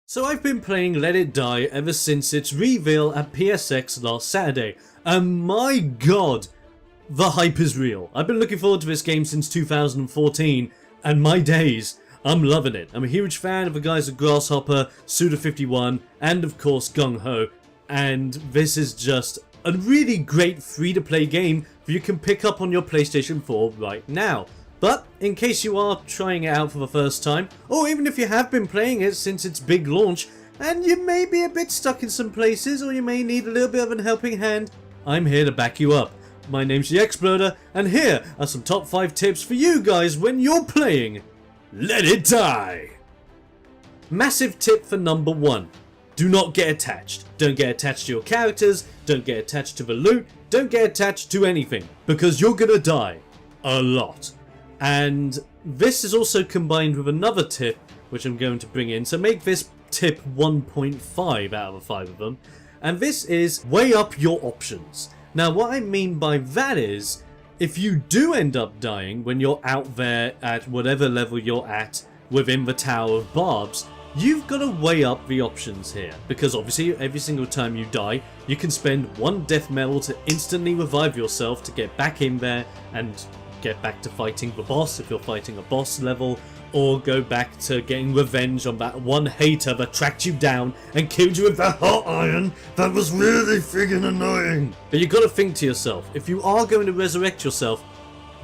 So I've been playing Let It Die ever since its reveal at PSX last Saturday, and my god, the hype is real. I've been looking forward to this game since 2014, and my days, I'm loving it. I'm a huge fan of the guys at Grasshopper, Suda51, and of course Gung Ho, and this is just a really great free-to-play game that you can pick up on your PlayStation 4 right now. But, in case you are trying it out for the first time, or even if you have been playing it since its big launch, and you may be a bit stuck in some places, or you may need a little bit of a helping hand, I'm here to back you up. My name's TheXploder, and here are some top 5 tips for you guys when you're playing Let It Die! Massive tip for number 1. Do not get attached. Don't get attached to your characters, don't get attached to the loot, don't get attached to anything, because you're gonna die. A lot. And this is also combined with another tip which I'm going to bring in, so make this tip 1.5 out of the 5 of them, and this is weigh up your options. Now what I mean by that is, if you do end up dying when you're out there at whatever level you're at within the Tower of Barbs, you've got to weigh up the options here, because obviously every single time you die you can spend 1 death medal to instantly revive yourself to get back in there and get back to fighting the boss if you're fighting a boss level, or go back to getting revenge on that one hater that tracked you down and killed you with that hot iron that was really friggin' annoying. But you gotta think to yourself, if you are going to resurrect yourself,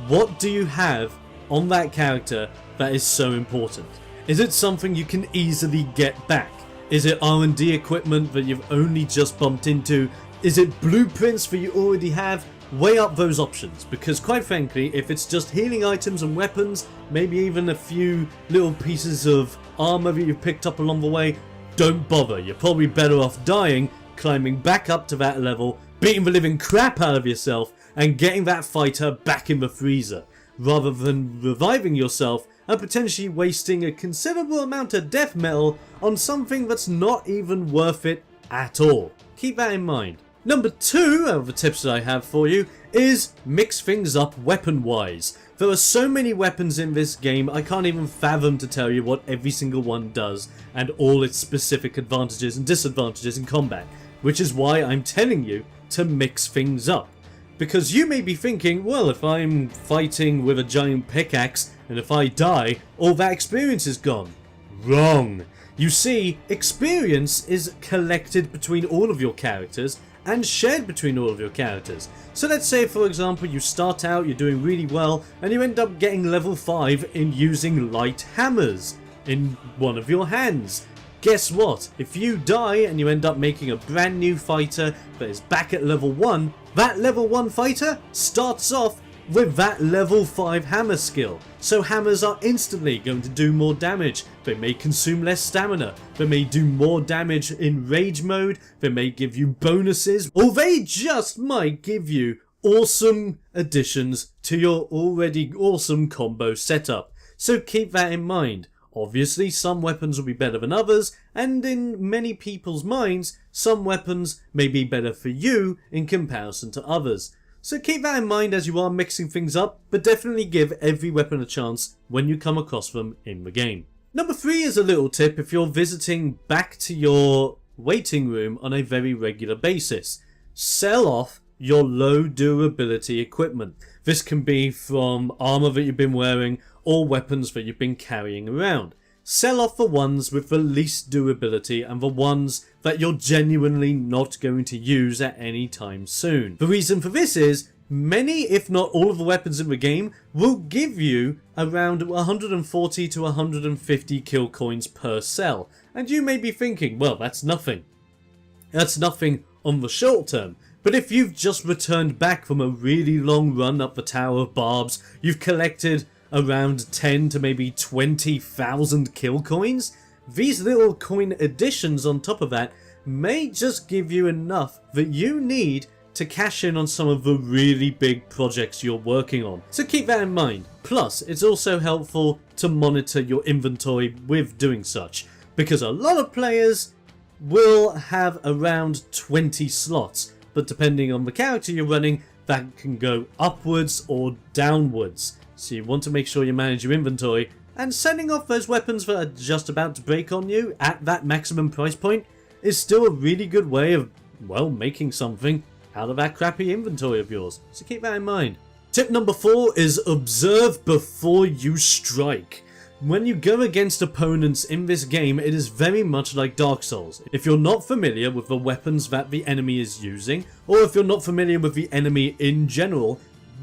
what do you have on that character that is so important? Is it something you can easily get back? Is it R&D equipment that you've only just bumped into? Is it blueprints that you already have? Weigh up those options, because quite frankly, if it's just healing items and weapons, maybe even a few little pieces of armor that you've picked up along the way, don't bother. You're probably better off dying, climbing back up to that level, beating the living crap out of yourself, and getting that fighter back in the freezer, rather than reviving yourself and potentially wasting a considerable amount of death metal on something that's not even worth it at all. Keep that in mind. Number 2 of the tips that I have for you is mix things up weapon-wise. There are so many weapons in this game, I can't even fathom to tell you what every single one does and all its specific advantages and disadvantages in combat, which is why I'm telling you to mix things up. Because you may be thinking, well, if I'm fighting with a giant pickaxe and if I die, all that experience is gone. Wrong. You see, experience is collected between all of your characters and shared between all of your characters. So let's say, for example, you start out, you're doing really well, and you end up getting level 5 in using light hammers in one of your hands. Guess what? If you die and you end up making a brand new fighter that is back at level 1, that level 1 fighter starts off with that level 5 hammer skill. So hammers are instantly going to do more damage, they may consume less stamina, they may do more damage in rage mode, they may give you bonuses, or they just might give you awesome additions to your already awesome combo setup. So keep that in mind. Obviously some weapons will be better than others, and in many people's minds some weapons may be better for you in comparison to others. So keep that in mind as you are mixing things up, but definitely give every weapon a chance when you come across them in the game. Number 3 is a little tip if you're visiting back to your waiting room on a very regular basis. Sell off your low durability equipment. This can be from armor that you've been wearing or weapons that you've been carrying around. Sell off the ones with the least durability and the ones that you're genuinely not going to use at any time soon. The reason for this is, many if not all of the weapons in the game will give you around 140 to 150 kill coins per sell. And you may be thinking, well, that's nothing. That's nothing on the short term. But if you've just returned back from a really long run up the Tower of Barbs, you've collected around 10 to maybe 20,000 kill coins, these little coin additions on top of that may just give you enough that you need to cash in on some of the really big projects you're working on. So keep that in mind. Plus, it's also helpful to monitor your inventory with doing such, because a lot of players will have around 20 slots, but depending on the character you're running, that can go upwards or downwards. So you want to make sure you manage your inventory And sending off those weapons that are just about to break on you at that maximum price point is still a really good way of, well, making something out of that crappy inventory of yours. So keep that in mind. Tip number 4 is observe before you strike. When you go against opponents in this game, it is very much like Dark Souls. If you're not familiar with the weapons that the enemy is using, or if you're not familiar with the enemy in general,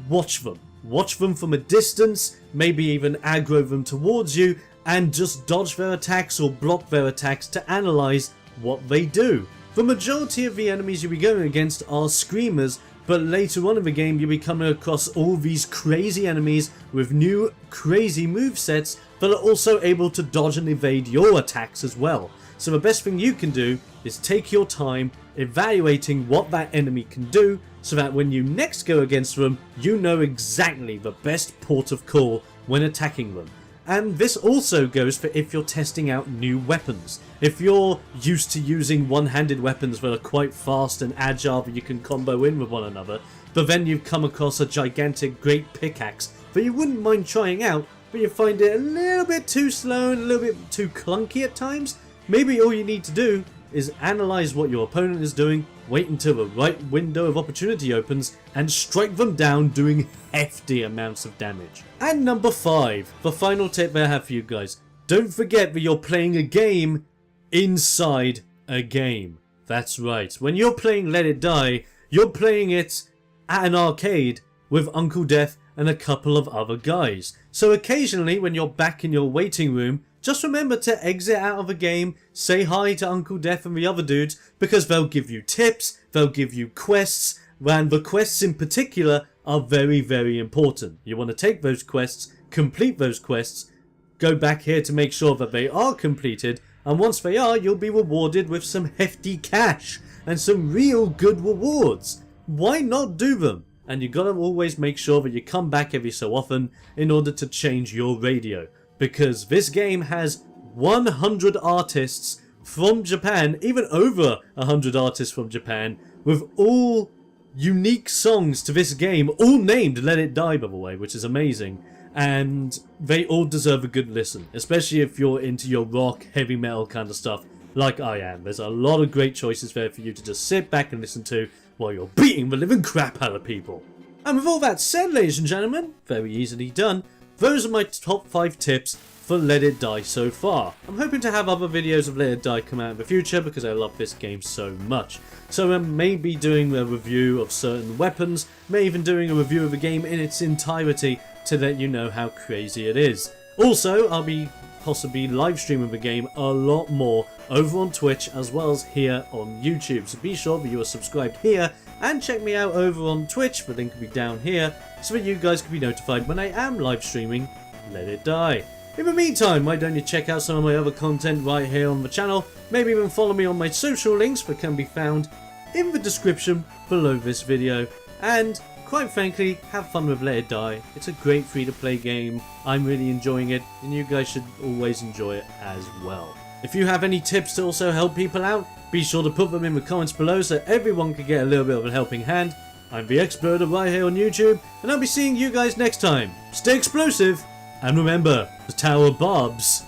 watch them. Watch them from a distance, maybe even aggro them towards you, and just dodge their attacks or block their attacks to analyze what they do. The majority of the enemies you'll be going against are screamers, but later on in the game you'll be coming across all these crazy enemies with new crazy movesets that are also able to dodge and evade your attacks as well. So the best thing you can do is take your time evaluating what that enemy can do, so that when you next go against them, you know exactly the best port of call when attacking them. And this also goes for if you're testing out new weapons. If you're used to using one-handed weapons that are quite fast and agile that you can combo in with one another, but then you've come across a gigantic great pickaxe that you wouldn't mind trying out, but you find it a little bit too slow and a little bit too clunky at times, maybe all you need to do is analyze what your opponent is doing, wait until the right window of opportunity opens, and strike them down doing hefty amounts of damage. And number 5, the final tip that I have for you guys. Don't forget that you're playing a game inside a game. That's right, when you're playing Let It Die, you're playing it at an arcade with Uncle Death and a couple of other guys. So occasionally when you're back in your waiting room, just remember to exit out of the game, say hi to Uncle Death and the other dudes, because they'll give you tips, they'll give you quests, and the quests in particular are very, very important. You want to take those quests, complete those quests, go back here to make sure that they are completed, and once they are, you'll be rewarded with some hefty cash and some real good rewards. Why not do them? And you gotta always make sure that you come back every so often in order to change your radio. Because this game has 100 artists from Japan, even over 100 artists from Japan, with all unique songs to this game, all named Let It Die, by the way, which is amazing. And they all deserve a good listen, especially if you're into your rock, heavy metal kind of stuff, like I am. There's a lot of great choices there for you to just sit back and listen to while you're beating the living crap out of people. And with all that said, ladies and gentlemen, very easily done, those are my top 5 tips for Let It Die so far. I'm hoping to have other videos of Let It Die come out in the future because I love this game so much. So I may be doing a review of certain weapons, may even doing a review of the game in its entirety to let you know how crazy it is. Also, I'll be possibly live streaming the game a lot more over on Twitch as well as here on YouTube. So be sure that you are subscribed here and check me out over on Twitch, the link will be down here, so that you guys can be notified when I am live streaming Let It Die. In the meantime, why don't you check out some of my other content right here on the channel, maybe even follow me on my social links that can be found in the description below this video, and quite frankly, have fun with Let It Die. It's a great free-to-play game, I'm really enjoying it, and you guys should always enjoy it as well. If you have any tips to also help people out, be sure to put them in the comments below so everyone can get a little bit of a helping hand. I'm TheXploder right here on YouTube, and I'll be seeing you guys next time. Stay explosive, and remember, the Tower of Barbs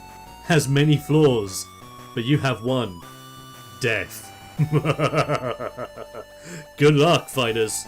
has many flaws, but you have one: death. Good luck, fighters.